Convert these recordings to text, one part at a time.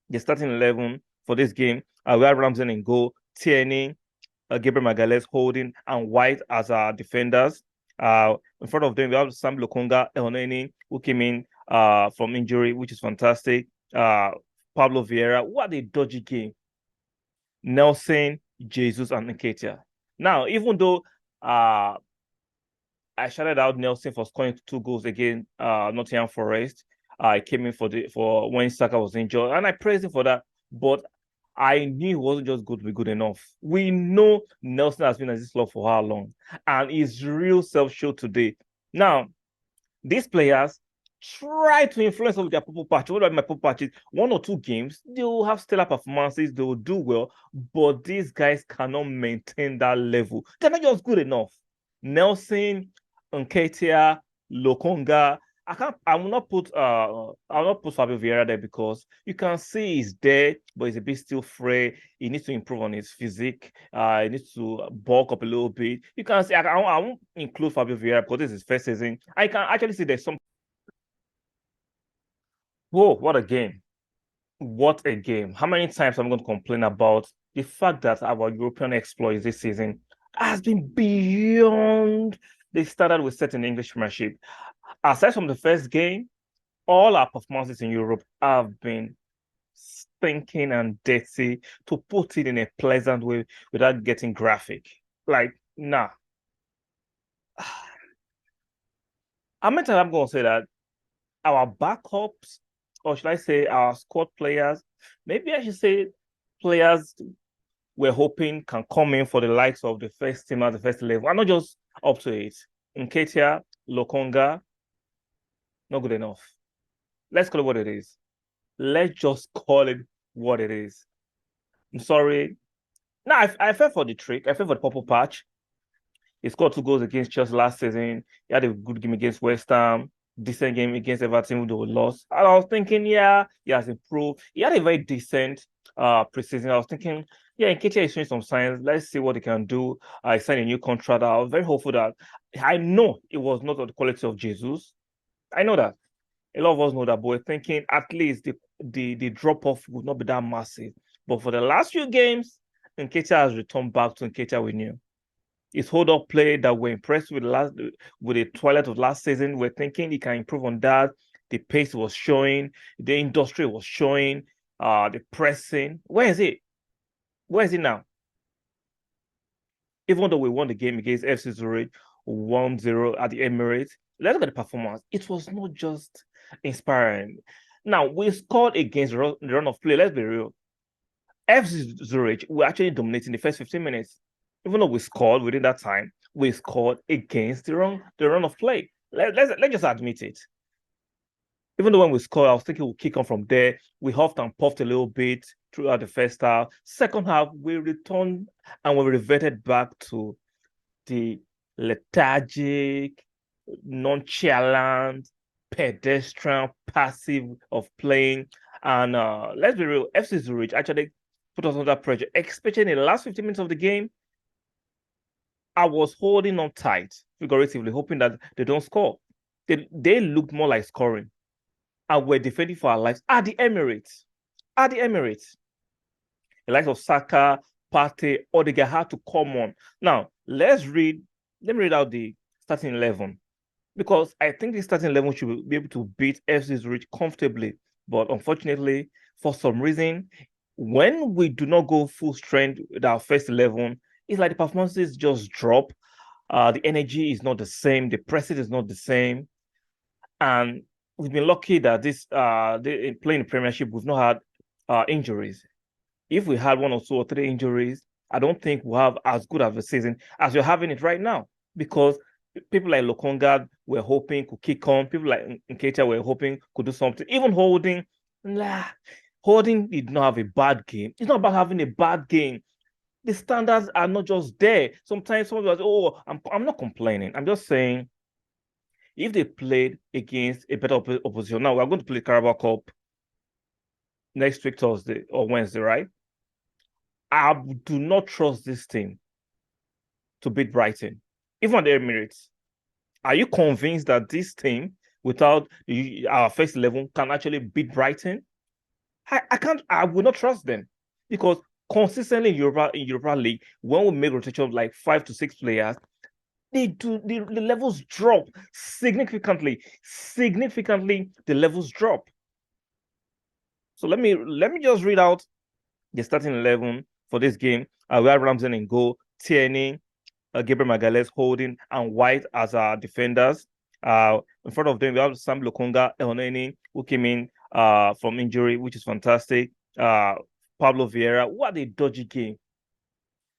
the starting 11 for this game. We have Ramsey in goal, Tierney, Gabriel Magalhaes, Holding, and White as our defenders. In front of them, we have Sam Lokonga, Elneny, who came in from injury, which is fantastic. Pablo Vieira, what a dodgy game. Nelson, Jesus, and Nketiah. Now, even though I shouted out Nelson for scoring 2 goals against Nottingham Forest, I came in for when Saka was injured, and I praised him for that. But I knew he wasn't just good to be good enough. We know Nelson has been at this club for how long, and his real self showed today. Now, these players try to influence over their purple patch. What about my purple patches? 1 or 2 games, they will have stellar performances, they will do well, but these guys cannot maintain that level. They're not just good enough. Nelson, Nketiah, Lokonga. I will not put Fabio Vieira there because you can see he's there, but he's a bit still frail. He needs to improve on his physique. He needs to bulk up a little bit. You can see I won't include Fabio Vieira because this is his first season. I can actually see there's some. Whoa, what a game. What a game. How many times I'm going to complain about the fact that our European exploits this season has been beyond the standard we set in the English Premiership. Aside from the first game, all our performances in Europe have been stinking and dirty, to put it in a pleasant way without getting graphic. Like, nah. I'm going to say that our backups, or should I say our squad players, maybe I should say players we're hoping can come in for the likes of the first team at the first level. I'm not just up to it. Nketiah, Lokonga, not good enough. Let's call it what it is. Let's just call it what it is. I'm sorry. Now, I fell for the trick. I fell for the purple patch. He scored 2 goals against Chelsea last season. He had a good game against West Ham, decent game against Everton, though we lost. And I was thinking, yeah, he has improved. He had a very decent preseason. I was thinking, yeah, Nketiah is showing some signs. Let's see what he can do. I signed a new contract. I was very hopeful that I know it was not of the quality of Jesus. I know that. A lot of us know that, but we're thinking at least the drop-off would not be that massive. But for the last few games, Nketiah has returned back to Nketiah we knew. His hold-up play that we're impressed with the twilight of last season, we're thinking he can improve on that. The pace was showing, the industry was showing, the pressing. Where is it? Where is it now? Even though we won the game against FC Zurich 1-0 at the Emirates, let's look at the performance. It was not just inspiring. Now, we scored against the run of play. Let's be real. FC Zurich were actually dominating the first 15 minutes. Even though we scored within that time, we scored against the run of play. Let's just admit it. Even though when we scored, I was thinking we'll kick on from there. We huffed and puffed a little bit throughout the first half. Second half, we returned and we reverted back to the lethargic, nonchalant, pedestrian, passive of playing. And let's be real, FC Zurich actually put us under pressure, especially in the last 15 minutes of the game. I was holding on tight, figuratively, hoping that they don't score. They looked more like scoring. And we're defending for our lives at the Emirates. At the Emirates. The likes of Saka, Partey, Odegaard had to come on. Now, let me read out the starting 11. Because I think the starting 11 should be able to beat FC Zurich comfortably. But unfortunately, for some reason, when we do not go full strength with our first 11, it's like the performances just drop. The energy is not the same. The pressing is not the same. And we've been lucky that playing the Premiership, we've not had injuries. If we had 1 or 2 or 3 injuries, I don't think we'll have as good of a season as we're having it right now. Because people like Lokonga were hoping could kick on. People like Nketiah were hoping could do something. Even Holding did not have a bad game. It's not about having a bad game. The standards are not just there. Sometimes someone goes, "Oh, I'm not complaining. I'm just saying, if they played against a better opposition, now we're going to play Carabao Cup next week, Thursday or Wednesday, right? I do not trust this team to beat Brighton, even on the Emirates. Are you convinced that this team, without our first 11, can actually beat Brighton? I will not trust them because consistently in Europa League, when we make rotation of like 5 to 6 players, the levels drop significantly. Significantly, the levels drop. So let me just read out the starting 11 for this game. We have Ramsey in goal, Tierney, Gabriel Magalhaes, Holding, and White as our defenders. In front of them, we have Sam Lokonga, Elneny, who came in from injury, which is fantastic. Pablo Vieira, what a dodgy game.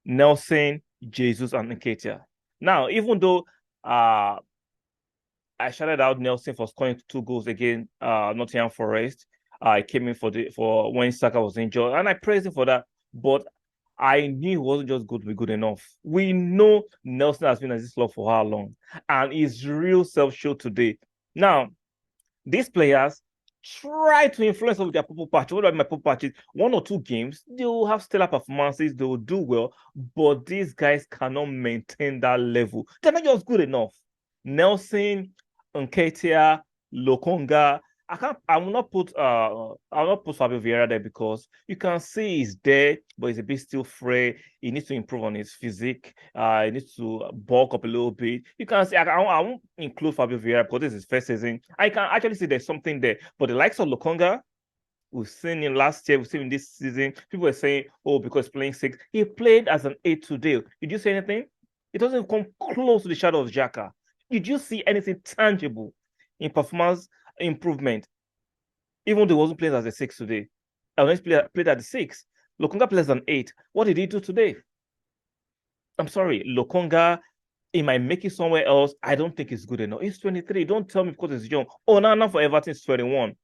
Nelson, Jesus, and Nketiah. Now, even though I shouted out Nelson for scoring 2 goals against Nottingham Forest, I came in for when Saka was injured, and I praised him for that. But I knew he wasn't just going to be good enough. We know Nelson has been at this club for how long, and his real self showed today. Now, these players try to influence of their purple patch. What about my purple patches? 1 or 2 games, they will have stellar performances, they will do well, but these guys cannot maintain that level. They're not just good enough. Nelson, Nketiah, Lokonga. I will not put Fabio Vieira there because you can see he's there, but he's a bit still frail. He needs to improve on his physique. He needs to bulk up a little bit. You can see I won't include Fabio Vieira because this is his first season. I can actually see there's something there. But the likes of Lokonga, we've seen him last year, we've seen him this season. People were saying, oh, because playing 6. He played as an 8 today. Did you see anything? It doesn't come close to the shadow of Xhaka. Did you see anything tangible in performance improvement? Even though he wasn't playing as a 6 today. Unless played at the 6. Lokonga plays as an 8. What did he do today? I'm sorry, Lokonga, he might make it somewhere else. I don't think it's good enough. He's 23. Don't tell me because he's young. Onana for Everton is 21.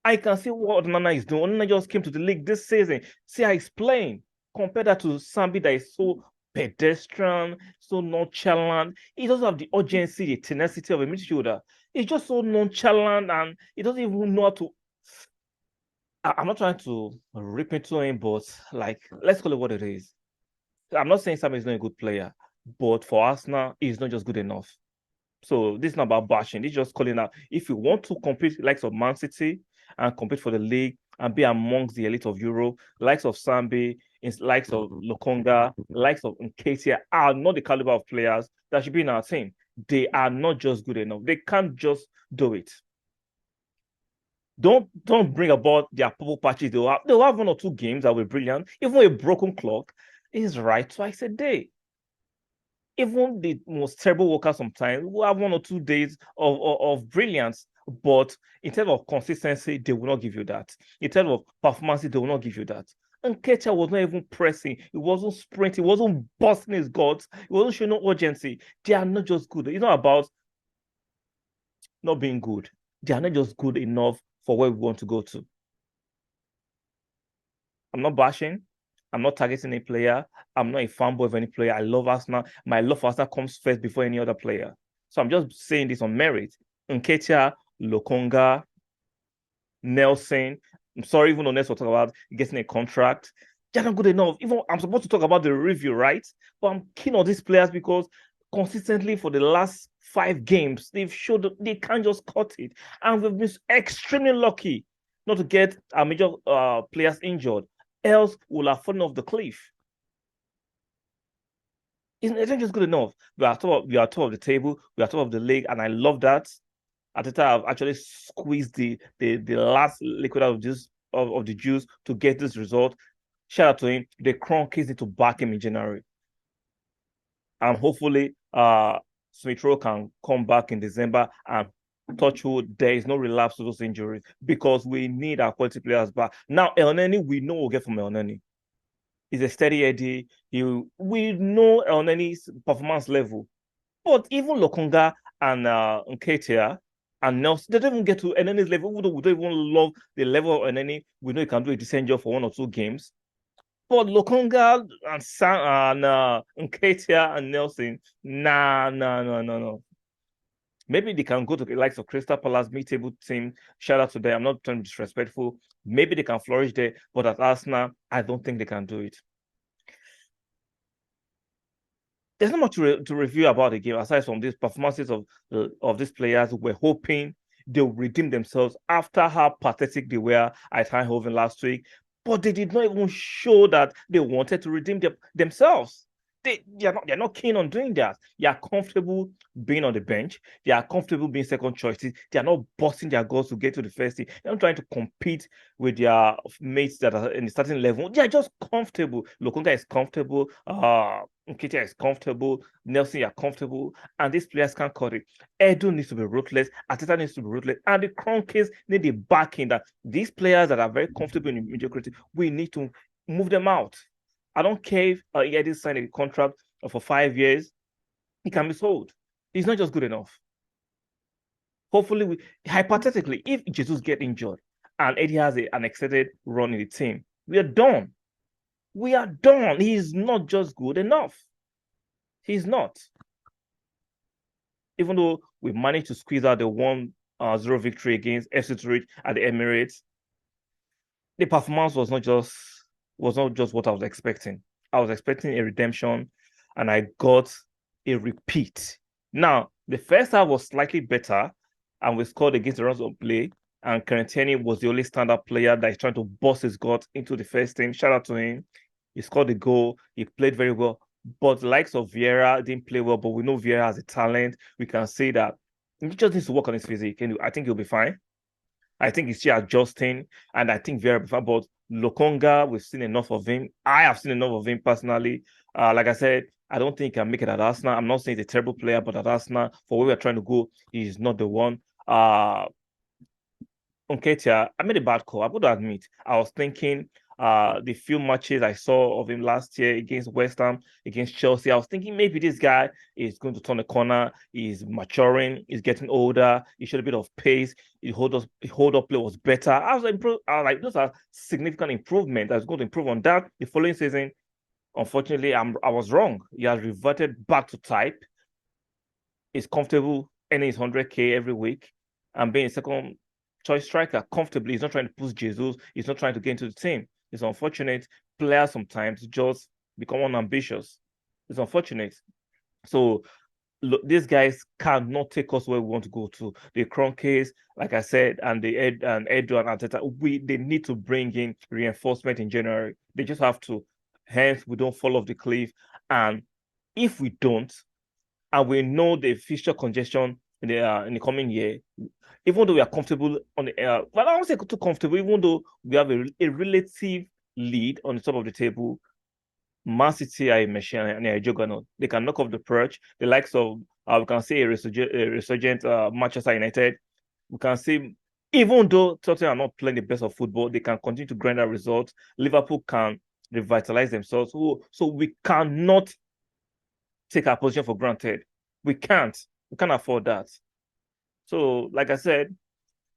I can see what Onana is doing. Onana just came to the league this season. See how he's playing. Compare that to Sambi that is so pedestrian, so nonchalant. He doesn't have the urgency, the tenacity of a midfielder. He's just so nonchalant and he doesn't even know how to. I'm not trying to rip into him, but like, let's call it what it is. I'm not saying Sambi is not a good player, but for Arsenal, he's not just good enough. So this is not about bashing. This is just calling out. If you want to compete likes of Man City and compete for the league and be amongst the elite of Europe, likes of Sambi, likes of Lokonga, likes of Nketiah are not the caliber of players that should be in our team. They are not just good enough. They can't just do it. Don't bring about their purple patches. They'll have 1 or 2 games that will be brilliant. Even a broken clock is right twice a day. Even the most terrible workers sometimes will have 1 or 2 days of brilliance. But in terms of consistency, they will not give you that. In terms of performance, they will not give you that. And Nketiah was not even pressing. He wasn't sprinting. He wasn't busting his guts. He wasn't showing no urgency. They are not just good. It's not about not being good. They are not just good enough for where we want to go to. I'm not bashing. I'm not targeting a player. I'm not a fanboy of any player. I love Arsenal. My love for Arsenal comes first before any other player. So I'm just saying this on merit. Nketiah, Lokonga, Nelson. I'm sorry, even on this, we'll talk about getting a contract. They're not good enough. Even I'm supposed to talk about the review, right? But I'm keen on these players because consistently for the last 5 games, they've showed they can't just cut it. And we've been extremely lucky not to get our major players injured. Else we'll have fallen off the cliff. It's not just good enough. We are top of the table, we are top of the league, and I love that. Arteta have actually squeezed the last liquid out of the juice to get this result. Shout out to him. The Kroenkes need to back him in January. And hopefully Smith Rowe can come back in December and touch wood, there is no relapse to those injuries because we need our quality players back. Now, Elneny, we know we'll get from Elneny. He's a steady Eddie. We know Elneny's performance level. But even Lokonga and Nketiah and Nelson, they don't even get to Elneny's level. We don't even love the level of Elneny. We know he can do a decent job for 1 or 2 games. But Lokonga and Sam and Nketiah and Nelson, no. Maybe they can go to the likes of Crystal Palace, mid-table team. Shout out to them. I'm not trying to be disrespectful. Maybe they can flourish there, but at Arsenal, I don't think they can do it. There's not much to review about the game aside from these performances of these players. We're hoping they'll redeem themselves after how pathetic they were at Eindhoven last week. But they did not even show that they wanted to redeem themselves. They're not keen on doing that. They are comfortable being on the bench. They are comfortable being second choices. They are not busting their goals to get to the first team. They're not trying to compete with their mates that are in the starting level. They are just comfortable. Lokonga is comfortable. Nketiah is comfortable. Nelson, you are comfortable. And these players can't cut it. Edu needs to be ruthless. Arteta needs to be ruthless. And the Kroenkes need the backing that these players that are very comfortable in mediocrity, we need to move them out. I don't care if Edu signed a contract for 5 years. He can be sold. He's not just good enough. Hopefully, hypothetically, if Jesus get injured and Eddie has an extended run in the team, we are done. We are done. He's not just good enough. He's not. Even though we managed to squeeze out the 1-0 victory against FC Zurich at the Emirates, the performance was not just what I was expecting. I was expecting a redemption, and I got a repeat. Now, the first half was slightly better, and we scored against the runs of play. And Nketiah was the only standout player that is trying to bust his guts into the first team. Shout out to him. He scored the goal. He played very well. But the likes of Vieira didn't play well, but we know Vieira has a talent. We can say that he just needs to work on his physique. And I think he'll be fine. I think he's still adjusting, and I think Vieira will be fine. But Lokonga, we've seen enough of him. I have seen enough of him personally. Like I said, I don't think he can make it at Arsenal. I'm not saying he's a terrible player, but at Arsenal, for where we're trying to go, he's not the one. Nketiah, I made a bad call. I would admit. I was thinking the few matches I saw of him last year against West Ham, against Chelsea, I was thinking maybe this guy is going to turn a corner. He's maturing. He's getting older. He showed a bit of pace. His hold up play was better. I was like, those are significant improvements. I was going to improve on that the following season. Unfortunately, I was wrong. He has reverted back to type. He's comfortable earning his 100K every week and being a second choice striker comfortably. He's not trying to push Jesus. He's not trying to get into the team. It's unfortunate. Players sometimes just become unambitious. It's unfortunate. So look, these guys cannot take us where we want to go to. The Kroenkes, like I said, and Edu and Arteta, they need to bring in reinforcement in January. They just have to. Hence, we don't fall off the cliff. And if we don't, and we know the fixture congestion in the coming year, even though we are comfortable on the well, I don't say too comfortable, even though we have a relative lead on the top of the table, Man City are a machine and a juggernaut. They can knock off the perch. The likes of we can say a resurgent Manchester United. We can see, even though Tottenham are not playing the best of football, they can continue to grind out results. Liverpool can revitalize themselves. So we cannot take our position for granted. We can't. We can't afford that. So, like I said,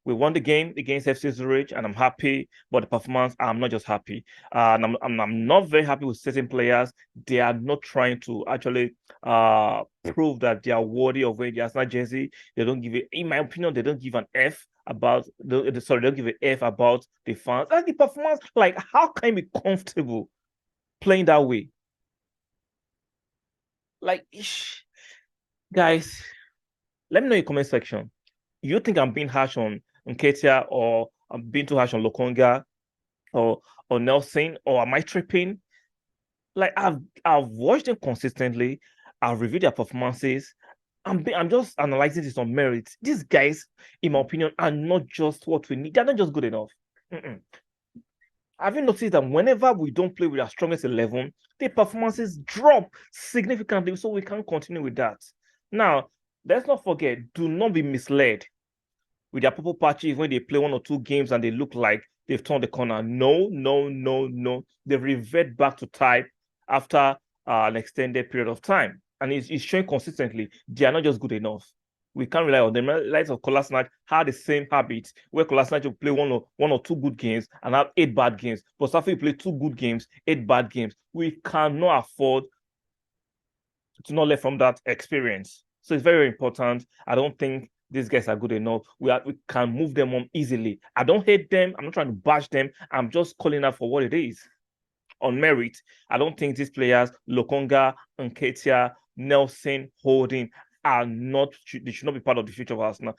we won the game against FC Zurich, and I'm happy. But the performance, I'm not just happy. And I'm not very happy with certain players. They are not trying to actually prove that they are worthy of wearing the Arsenal jersey. They don't give it, in my opinion, they don't give an F about they don't give an F about the fans. And the performance, like, how can you be comfortable playing that way? Like, guys, let me know in the comment section. You think I'm being harsh on Nketiah, or I'm being too harsh on Lokonga or Nelson, or am I tripping? Like, I've watched them consistently. I've reviewed their performances. I'm just analyzing this on merit. These guys, in my opinion, are not just what we need. They're not just good enough. Have you noticed that whenever we don't play with our strongest 11, the performances drop significantly, so we can't continue with that. Now, let's not forget, do not be misled with their purple patches when they play 1 or 2 games and they look like they've turned the corner. No, no, no, no. They revert back to type after an extended period of time. And it's showing consistently they are not just good enough. We can't rely on them. Likes of Kolasinac had the same habit where Kolasinac will play one or two good games and have 8 bad games. But Safi will play 2 good games, 8 bad games. We cannot afford to not learn from that experience. So it's very, very important. I don't think these guys are good enough. We can move them on easily. I don't hate them. I'm not trying to bash them. I'm just calling out for what it is. On merit, I don't think these players, Lokonga, Nketiah, Nelson, Holding, they should not be part of the future of Arsenal.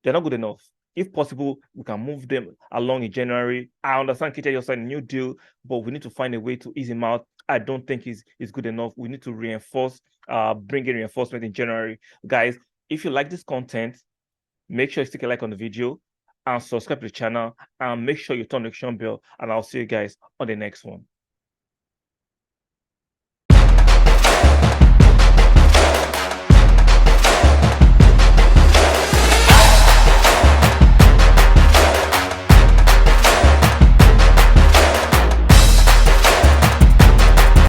They're not good enough. If possible, we can move them along in January. I understand Nketiah just signed a new deal, but we need to find a way to ease him out. I don't think he's good enough. We need to reinforce, bring in reinforcement in January. Guys, if you like this content, make sure you stick a like on the video and subscribe to the channel, and make sure you turn the notification bell, and I'll see you guys on the next one.